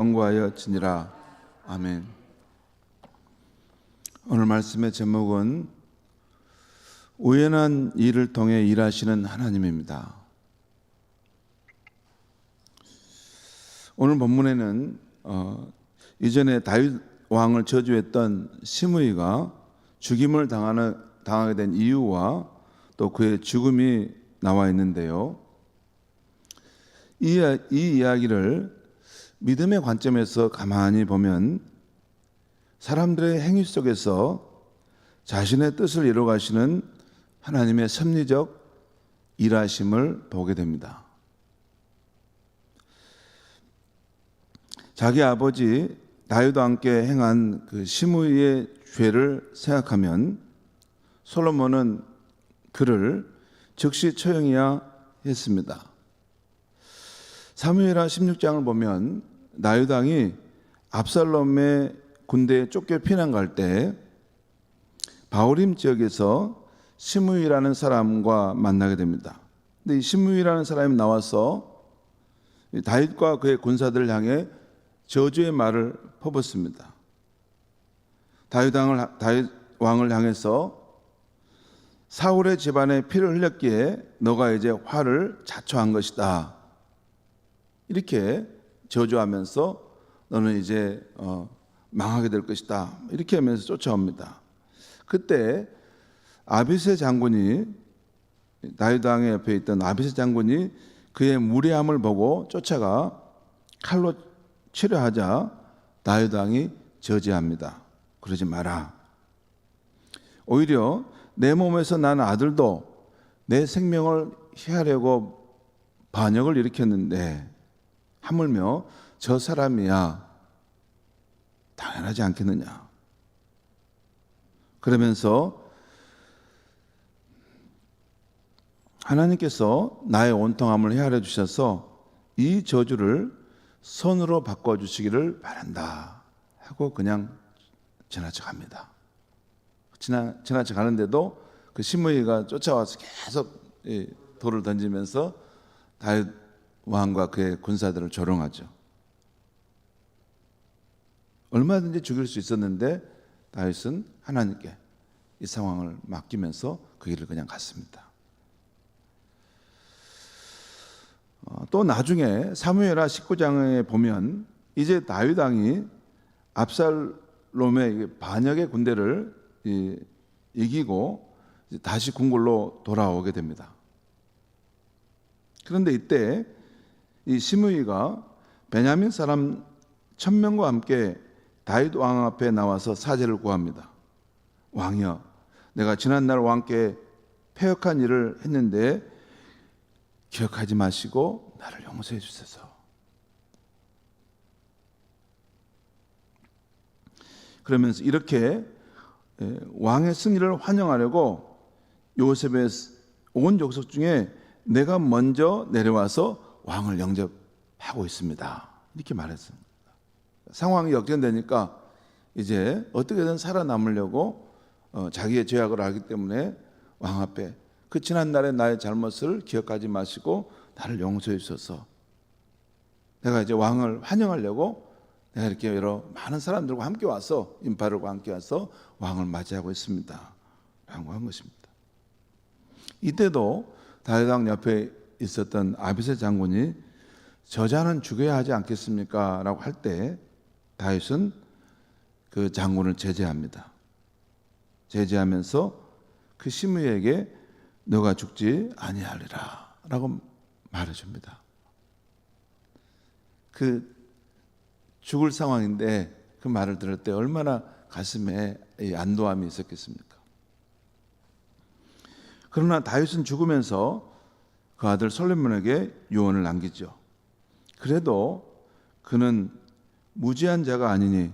영광하여 지니라. 아멘. 오늘 말씀의 제목은 우연한 일을 통해 일하시는 하나님입니다. 오늘 본문에는 이전에 다윗 왕을 저주했던 시므이가 죽임을 당하게 된 이유와 또 그의 죽음이 나와 있는데요. 이 이야기를 믿음의 관점에서 가만히 보면 사람들의 행위 속에서 자신의 뜻을 이루어가시는 하나님의 섭리적 일하심을 보게 됩니다. 자기 아버지 다윗과 함께 행한 그 시므이의 죄를 생각하면 솔로몬은 그를 즉시 처형해야 했습니다. 사무엘하 16장을 보면 다윗 왕이 압살롬의 군대에 쫓겨 피난 갈 때 바후림 지역에서 시므이라는 사람과 만나게 됩니다. 근데 이 시므이라는 사람이 나와서 다윗과 그의 군사들을 향해 저주의 말을 퍼붓습니다. 다윗 왕을 향해서 사울의 집안에 피를 흘렸기에 너가 이제 화를 자초한 것이다. 이렇게 저주하면서 너는 이제 망하게 될 것이다. 이렇게 하면서 쫓아옵니다. 그때 아비새 장군이 다윗 왕의 옆에 있던 아비새 장군이 그의 무례함을 보고 쫓아가 칼로 치려 하자 다윗 왕이 저지합니다. 그러지 마라. 오히려 내 몸에서 난 아들도 내 생명을 해하려고 반역을 일으켰는데 하물며 저 사람이야 당연하지 않겠느냐. 그러면서 하나님께서 나의 온통함을 헤아려 주셔서 이 저주를 선으로 바꿔주시기를 바란다 하고 그냥 지나쳐 갑니다. 지나쳐 가는데도 그 시므이가 쫓아와서 계속 돌을 던지면서 다윗 왕과 그의 군사들을 조롱하죠. 얼마든지 죽일 수 있었는데 다윗은 하나님께 이 상황을 맡기면서 그 길을 그냥 갔습니다. 또 나중에 사무엘하 19장에 보면 이제 다윗 왕이 압살롬의 반역의 군대를 이기고 다시 궁궐로 돌아오게 됩니다. 그런데 이때 이 시므이가 베냐민 사람 1000명과 함께 다윗 왕 앞에 나와서 사죄를 구합니다. 왕이여, 내가 지난날 왕께 패역한 일을 했는데 기억하지 마시고 나를 용서해 주소서. 그러면서 이렇게 왕의 승리를 환영하려고 요셉의 온 족속 중에 내가 먼저 내려와서 왕을 영접하고 있습니다. 이렇게 말했습니다. 상황이 역전되니까 이제 어떻게든 살아남으려고 자기의 죄악을 알기 때문에 왕 앞에 그 지난날의 나의 잘못을 기억하지 마시고 나를 용서해 주셔서 내가 이제 왕을 환영하려고 내가 이렇게 여러 많은 사람들과 함께 와서 인파들과 함께 와서 왕을 맞이하고 있습니다 라고 한 것입니다. 이때도 다윗 왕 옆에 있었던 아비새 장군이 저자는 죽여야 하지 않겠습니까? 라고 할 때 다윗은 그 장군을 제재합니다. 제재하면서 그 시므이에게 너가 죽지 아니하리라 라고 말해줍니다. 그 죽을 상황인데 그 말을 들을 때 얼마나 가슴에 안도함이 있었겠습니까? 그러나 다윗은 죽으면서 그 아들 솔로몬에게 유언을 남기죠. 그래도 그는 무지한 자가 아니니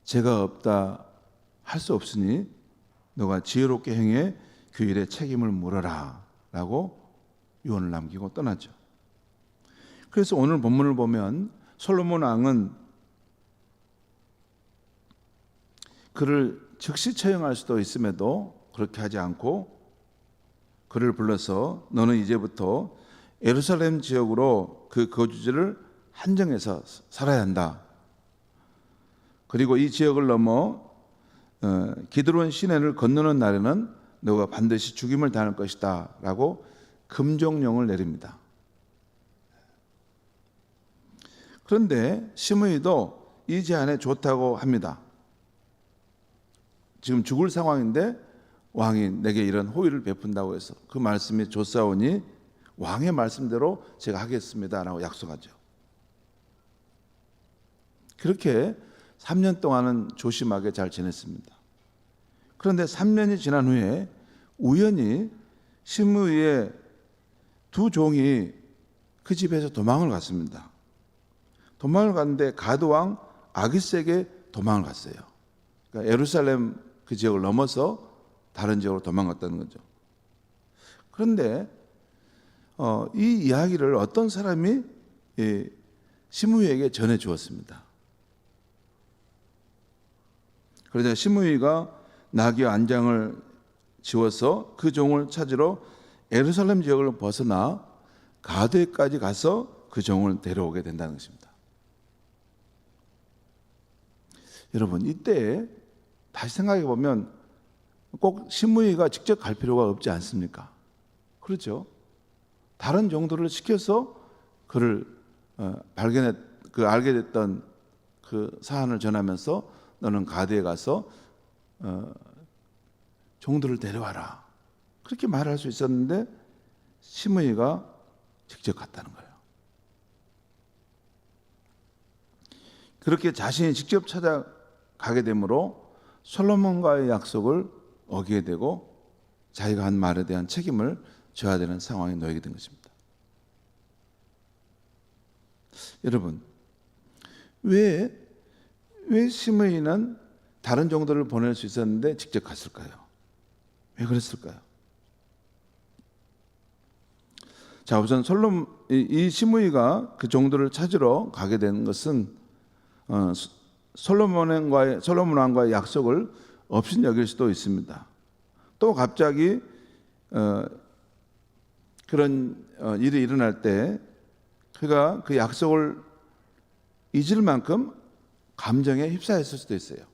죄가 없다 할 수 없으니 너가 지혜롭게 행해 그 일에 책임을 물어라 라고 유언을 남기고 떠나죠. 그래서 오늘 본문을 보면 솔로몬 왕은 그를 즉시 처형할 수도 있음에도 그렇게 하지 않고 그를 불러서 너는 이제부터 예루살렘 지역으로 그 거주지를 한정해서 살아야 한다. 그리고 이 지역을 넘어 기드론 시내를 건너는 날에는 너가 반드시 죽임을 당할 것이다 라고 금종령을 내립니다. 그런데 시므이도 이 제안에 좋다고 합니다. 지금 죽을 상황인데 왕이 내게 이런 호의를 베푼다고 해서 그 말씀이 좋사오니 왕의 말씀대로 제가 하겠습니다 라고 약속하죠. 그렇게 3년 동안은 조심하게 잘 지냈습니다. 그런데 3년이 지난 후에 우연히 시므이의 두 종이 그 집에서 도망을 갔습니다. 도망을 갔는데 가드왕 아기스에게 도망을 갔어요. 그러니까 예루살렘 그 지역을 넘어서 다른 지역으로 도망갔다는 거죠. 그런데 이 이야기를 어떤 사람이 시므이에게 전해 주었습니다. 그러자 시므이가 나귀와 안장을 지워서 그 종을 찾으러 예루살렘 지역을 벗어나 가드에까지 가서 그 종을 데려오게 된다는 것입니다. 여러분, 이때 다시 생각해 보면 꼭 시므이가 직접 갈 필요가 없지 않습니까? 그렇죠? 다른 종들을 시켜서 그를 알게 됐던 그 사안을 전하면서 너는 가드에 가서 종들을 데려와라. 그렇게 말할 수 있었는데 시므이가 직접 갔다는 거예요. 그렇게 자신이 직접 찾아가게 되므로 솔로몬과의 약속을 어기게 되고 자기가 한 말에 대한 책임을 져야 되는 상황에 놓이게 된 것입니다. 여러분, 왜 시므이는 다른 종들을 보낼 수 있었는데 직접 갔을까요? 왜 그랬을까요? 자, 우선 이 시므이가 그 종들을 찾으러 가게 된 것은 솔로몬 왕과의 약속을 업신여길 수도 있습니다. 또 갑자기 그런 일이 일어날 때 그가 그 약속을 잊을 만큼 감정에 휩싸였을 수도 있어요.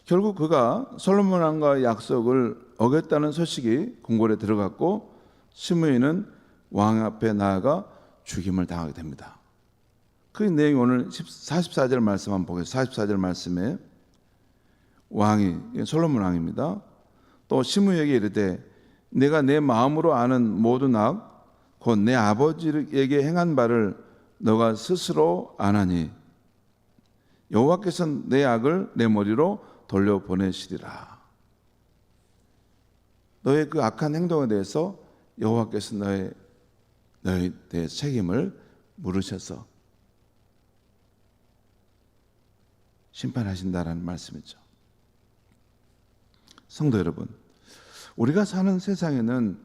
결국 그가 솔로몬 왕과의 약속을 어겼다는 소식이 궁궐에 들어갔고 시므이는 왕 앞에 나아가 죽임을 당하게 됩니다. 그 내용이 오늘 44절 말씀 한번 보겠습니다. 44절 말씀에 왕이 솔로몬 왕입니다. 또 시므이에게 이르되 내가 내 마음으로 아는 모든 악 곧 내 아버지에게 행한 바를 너가 스스로 아나니 여호와께서 내 악을 내 머리로 돌려보내시리라. 너의 그 악한 행동에 대해서 여호와께서 너에 대해 책임을 물으셔서 심판하신다라는 말씀이죠. 성도 여러분, 우리가 사는 세상에는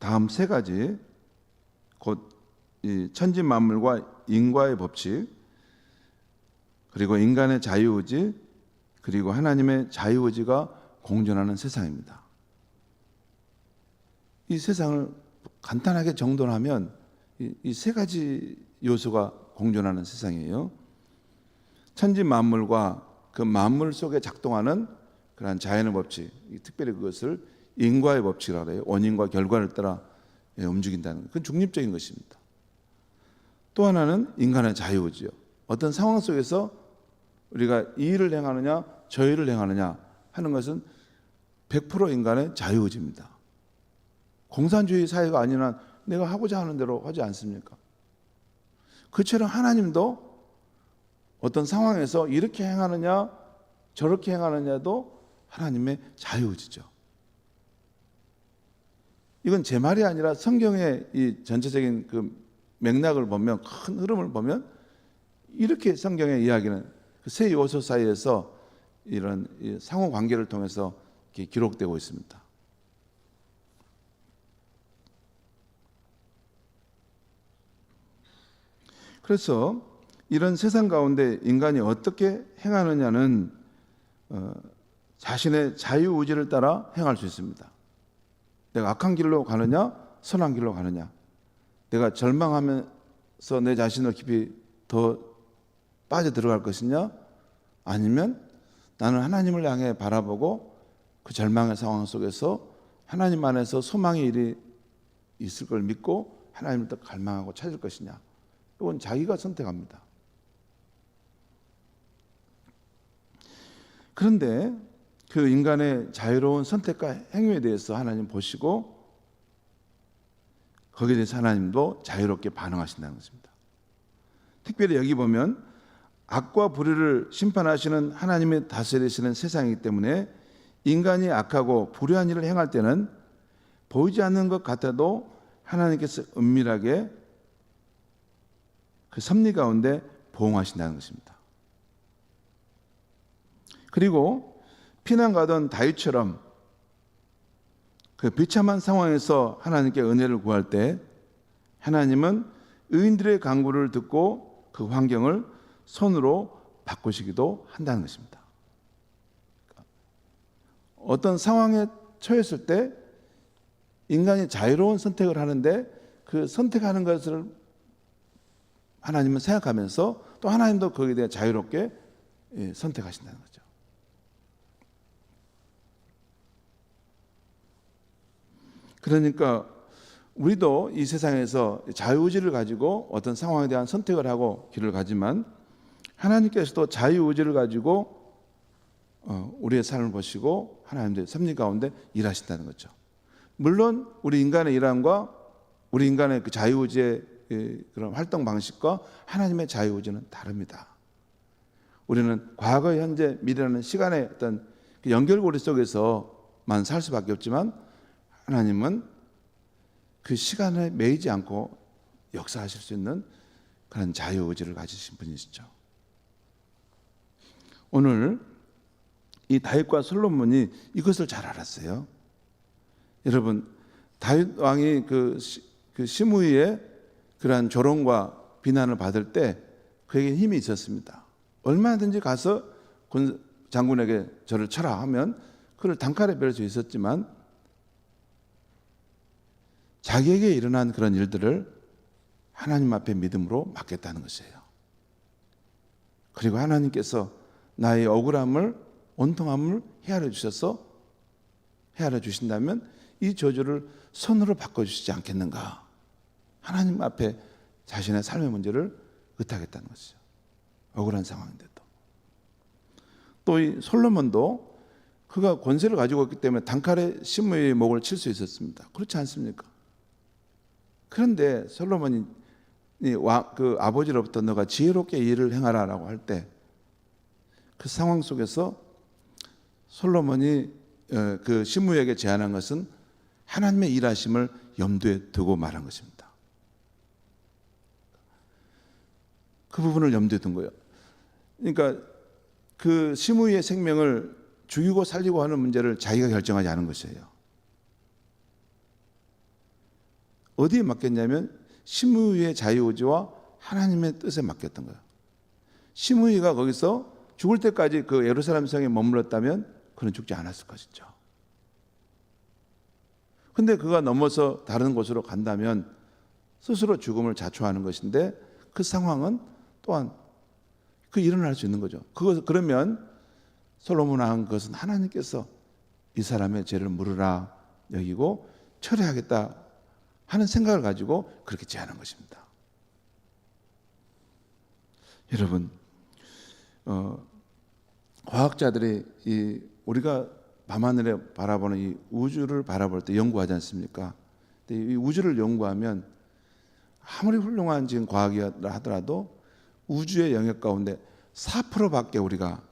다음 세 가지, 곧 이 천지 만물과 인과의 법칙, 그리고 인간의 자유의지, 그리고 하나님의 자유의지가 공존하는 세상입니다. 이 세상을 간단하게 정돈하면 이 세 가지 요소가 공존하는 세상이에요. 천지 만물과 그 만물 속에 작동하는 그러한 자연의 법칙, 특별히 그것을 인과의 법칙이라고 해요. 원인과 결과를 따라 움직인다는 그건 중립적인 것입니다. 또 하나는 인간의 자유의지요. 어떤 상황 속에서 우리가 이 일을 행하느냐 저 일을 행하느냐 하는 것은 100% 인간의 자유의지입니다. 공산주의 사회가 아닌 한 내가 하고자 하는 대로 하지 않습니까? 그처럼 하나님도 어떤 상황에서 이렇게 행하느냐 저렇게 행하느냐도 하나님의 자유의지죠. 이건 제 말이 아니라 성경의 이 전체적인 그 맥락을 보면, 큰 흐름을 보면 이렇게 성경의 이야기는 그 세 요소 사이에서 이런 상호 관계를 통해서 이렇게 기록되고 있습니다. 그래서 이런 세상 가운데 인간이 어떻게 행하느냐는 자신의 자유의지를 따라 행할 수 있습니다. 내가 악한 길로 가느냐 선한 길로 가느냐, 내가 절망하며 내 자신을 깊이 더 빠져 들어갈 것이냐, 아니면 나는 하나님을 향해 바라보고 그 절망의 상황 속에서 하나님 안에서 소망의 일이 있을 걸 믿고 하나님을 더 갈망하고 찾을 것이냐, 이건 자기가 선택합니다. 그런데 그 인간의 자유로운 선택과 행위에 대해서 하나님 보시고 거기에 대해서 하나님도 자유롭게 반응하신다는 것입니다. 특별히 여기 보면 악과 불의를 심판하시는 하나님이 다스리시는 세상이기 때문에 인간이 악하고 불의한 일을 행할 때는 보이지 않는 것 같아도 하나님께서 은밀하게 그 섭리 가운데 보응하신다는 것입니다. 그리고 피난 가던 다윗처럼 그 비참한 상황에서 하나님께 은혜를 구할 때 하나님은 의인들의 간구를 듣고 그 환경을 손으로 바꾸시기도 한다는 것입니다. 어떤 상황에 처했을 때 인간이 자유로운 선택을 하는데 그 선택하는 것을 하나님은 생각하면서 또 하나님도 거기에 대해 자유롭게 선택하신다는 거죠. 그러니까 우리도 이 세상에서 자유의지를 가지고 어떤 상황에 대한 선택을 하고 길을 가지만 하나님께서도 자유의지를 가지고 우리의 삶을 보시고 하나님의 섭리 가운데 일하신다는 거죠. 물론 우리 인간의 일함과 우리 인간의 그 자유의지의 그런 활동 방식과 하나님의 자유의지는 다릅니다. 우리는 과거, 현재, 미래라는 시간의 어떤 그 연결고리 속에서만 살 수밖에 없지만 하나님은 그 시간에 매이지 않고 역사하실 수 있는 그런 자유의지를 가지신 분이시죠. 오늘 이 다윗과 솔로몬이 이것을 잘 알았어요. 여러분, 다윗 왕이 그 시므이의 그러한 조롱과 비난을 받을 때 그에게 힘이 있었습니다. 얼마든지 가서 장군에게 저를 쳐라 하면 그를 단칼에 뺄 수 있었지만 자기에게 일어난 그런 일들을 하나님 앞에 믿음으로 맡겠다는 것이에요. 그리고 하나님께서 나의 억울함을, 온통함을 헤아려 주신다면 이 저주를 선으로 바꿔주시지 않겠는가. 하나님 앞에 자신의 삶의 문제를 의탁하겠다는 것이죠. 억울한 상황인데도. 또 이 솔로몬도 그가 권세를 가지고 있기 때문에 단칼에 시므이의 목을 칠 수 있었습니다. 그렇지 않습니까? 그런데 솔로몬이 그 아버지로부터 너가 지혜롭게 일을 행하라라고 할 때 그 상황 속에서 솔로몬이 그 시므이에게 제안한 것은 하나님의 일하심을 염두에 두고 말한 것입니다. 그 부분을 염두에 둔 거예요. 그러니까 그 시므이의 생명을 죽이고 살리고 하는 문제를 자기가 결정하지 않은 것이에요. 어디에 맡겼냐면 시므이의 자유의지와 하나님의 뜻에 맡겼던 거예요. 시므이가 거기서 죽을 때까지 그 예루살렘 성에 머물렀다면 그는 죽지 않았을 것이죠. 근데 그가 넘어서 다른 곳으로 간다면 스스로 죽음을 자초하는 것인데 그 상황은 또한 그 일어날 수 있는 거죠. 그러면 솔로몬이 한 것은 하나님께서 이 사람의 죄를 물으라 여기고 처리하겠다 하는 생각을 가지고 그렇게 제안한 것입니다. 여러분, 과학자들이 우리가 밤하늘에 바라보는 이 우주를 바라볼 때 연구하지 않습니까? 이 우주를 연구하면 아무리 훌륭한 지금 과학이라 하더라도 우주의 영역 가운데 4%밖에 우리가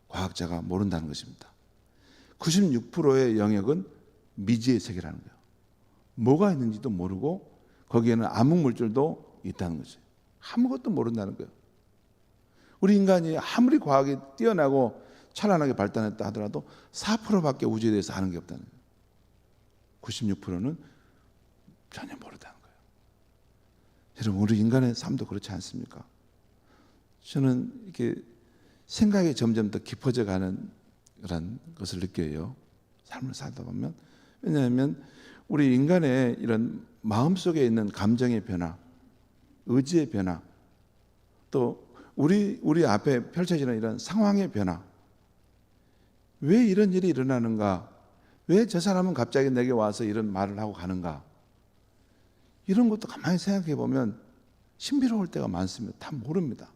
과학자가 모른다는 것입니다. 96%의 영역은 미지의 세계라는 거예요. 뭐가 있는지도 모르고 거기에는 암흑물질도 있다는 거죠. 아무것도 모른다는 거예요. 우리 인간이 아무리 과학이 뛰어나고 찬란하게 발달했다 하더라도 4%밖에 우주에 대해서 아는 게 없다는 거예요. 96%는 전혀 모른다는 거예요. 여러분, 우리 인간의 삶도 그렇지 않습니까? 저는 이렇게 생각이 점점 더 깊어져 가는 그런 것을 느껴요. 삶을 살다 보면. 왜냐하면 우리 인간의 이런 마음속에 있는 감정의 변화, 의지의 변화, 또 우리 앞에 펼쳐지는 이런 상황의 변화, 왜 이런 일이 일어나는가? 왜 저 사람은 갑자기 내게 와서 이런 말을 하고 가는가? 이런 것도 가만히 생각해 보면 신비로울 때가 많습니다. 다 모릅니다.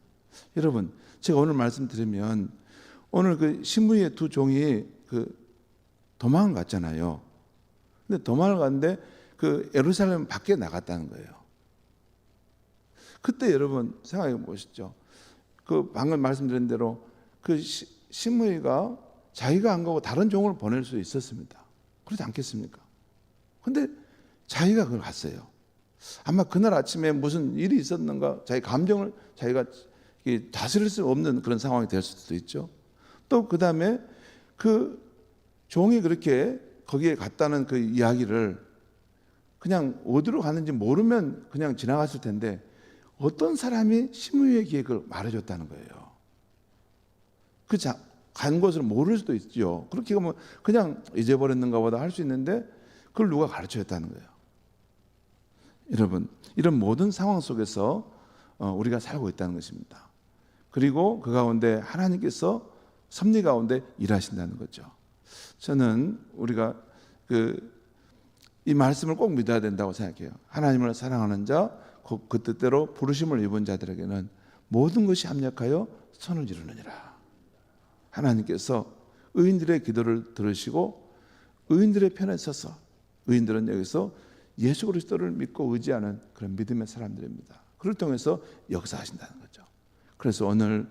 여러분, 제가 오늘 말씀드리면 오늘 그 신부의 두 종이 도망을 갔잖아요. 근데 도망을 갔는데 그 예루살렘 밖에 나갔다는 거예요. 그때 여러분 생각해 보시죠. 그 방금 말씀드린 대로 그 신부가 자기가 안 가고 다른 종을 보낼 수 있었습니다. 그렇지 않겠습니까? 근데 자기가 그걸 갔어요. 아마 그날 아침에 무슨 일이 있었는가, 자기 감정을 자기가 다스릴 수 없는 그런 상황이 될 수도 있죠. 또 그 다음에 그 종이 그렇게 거기에 갔다는 그 이야기를 그냥 어디로 갔는지 모르면 그냥 지나갔을 텐데 어떤 사람이 신부의 귀에 그걸 말해줬다는 거예요. 간 것을 모를 수도 있죠. 그렇게 하면 그냥 잊어버렸는가 보다 할 수 있는데 그걸 누가 가르쳐줬다는 거예요. 여러분, 이런 모든 상황 속에서 우리가 살고 있다는 것입니다. 그리고 그 가운데 하나님께서 섭리 가운데 일하신다는 거죠. 저는 우리가 이 말씀을 꼭 믿어야 된다고 생각해요. 하나님을 사랑하는 자, 그 뜻대로 부르심을 입은 자들에게는 모든 것이 합력하여 선을 이루느니라. 하나님께서 의인들의 기도를 들으시고 의인들의 편에 서서, 의인들은 여기서 예수 그리스도를 믿고 의지하는 그런 믿음의 사람들입니다. 그를 통해서 역사하신다는 거죠. 그래서 오늘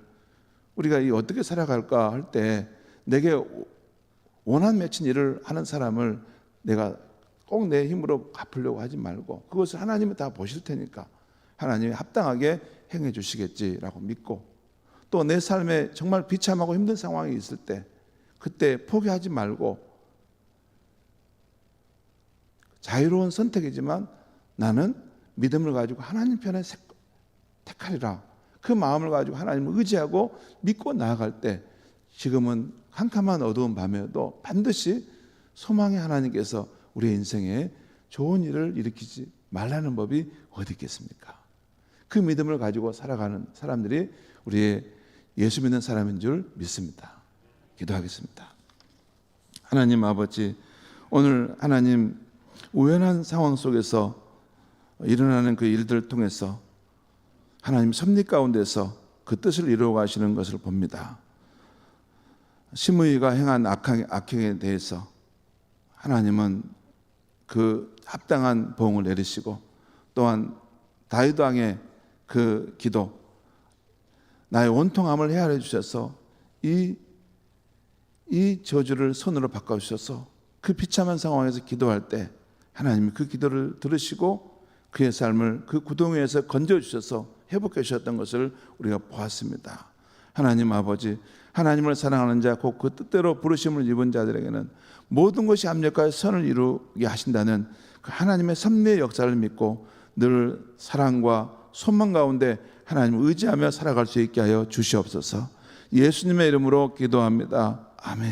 우리가 어떻게 살아갈까 할 때 내게 원한 맺힌 일을 하는 사람을 내가 꼭 내 힘으로 갚으려고 하지 말고 그것을 하나님이 다 보실 테니까 하나님이 합당하게 행해 주시겠지라고 믿고, 또 내 삶에 정말 비참하고 힘든 상황이 있을 때 그때 포기하지 말고 자유로운 선택이지만 나는 믿음을 가지고 하나님 편에 택하리라. 그 마음을 가지고 하나님을 의지하고 믿고 나아갈 때 지금은 캄캄한 어두운 밤에도 반드시 소망의 하나님께서 우리의 인생에 좋은 일을 일으키지 말라는 법이 어디 있겠습니까? 그 믿음을 가지고 살아가는 사람들이 우리의 예수 믿는 사람인 줄 믿습니다. 기도하겠습니다. 하나님 아버지, 오늘 하나님 우연한 상황 속에서 일어나는 그 일들을 통해서 하나님 섭리 가운데서 그 뜻을 이루어 가시는 것을 봅니다. 시므이가 행한 악행에 대해서 하나님은 그 합당한 보응을 내리시고, 또한 다윗 왕의 그 기도, 나의 원통함을 헤아려 주셔서 이 저주를 선으로 바꿔 주셔서 그 비참한 상황에서 기도할 때 하나님이 그 기도를 들으시고 그의 삶을 그 구덩이에서 건져 주셔서 회복해 주셨던 것을 우리가 보았습니다. 하나님 아버지, 하나님을 사랑하는 자, 곧 그 뜻대로 부르심을 입은 자들에게는 모든 것이 합력하여 선을 이루게 하신다는 그 하나님의 섭리의 역사를 믿고 늘 사랑과 소망 가운데 하나님을 의지하며 살아갈 수 있게 하여 주시옵소서. 예수님의 이름으로 기도합니다. 아멘.